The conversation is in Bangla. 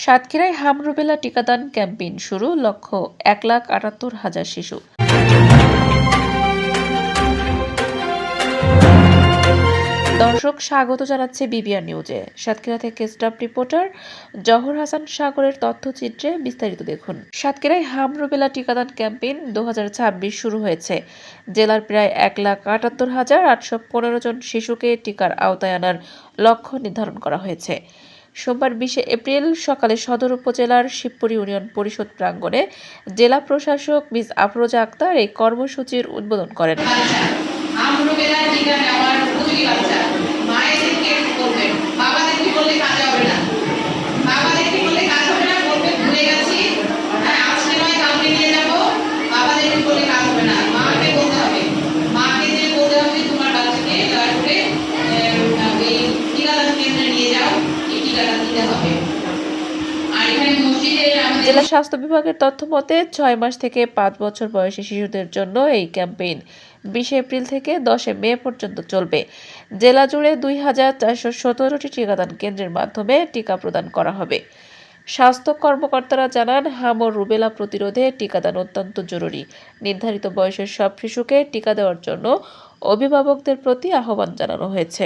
সাতক্ষীরায় হাম রুবেলা টিকাদান ক্যাম্পেইন শুরু, লক্ষ্য 1,78,000 শিশু। দর্শক স্বাগত জানাচ্ছে বিবিআর নিউজে। সাতক্ষীরা থেকে স্টাফ রিপোর্টার জহর হাসান সাগরের তথ্যচিত্রে বিস্তারিত দেখুন। সাতক্ষীরায় হাম রুবেলা টিকাদান ক্যাম্পেইন 2026 শুরু হয়েছে। জেলার প্রায় 1,78,815 জন শিশুকে টিকার আওতায় আনার লক্ষ্য নির্ধারণ করা হয়েছে। সোমবার 20 এপ্রিল সকালে সদর উপজেলার শিবপুর ইউনিয়ন পরিষদ প্রাঙ্গণে জেলা প্রশাসক মিস আফরোজা আক্তার এই কর্মসূচির উদ্বোধন করেন। জেলা স্বাস্থ্য বিভাগের তথ্য মতে 6 মাস থেকে 5 বছর বয়সী শিশুদের জন্য এই ক্যাম্পেইন 20 এপ্রিল থেকে 10 মে পর্যন্ত চলবে। জেলা জুড়ে 2,417টি টিকাদান কেন্দ্রের মাধ্যমে টিকা প্রদান করা হবে। স্বাস্থ্য কর্মকর্তারা জানান, হাম ও রুবেলা প্রতিরোধে টিকাদান অত্যন্ত জরুরি। নির্ধারিত বয়সের সব শিশুকে টিকা দেওয়ার জন্য অভিভাবকদের প্রতি আহ্বান জানানো হয়েছে।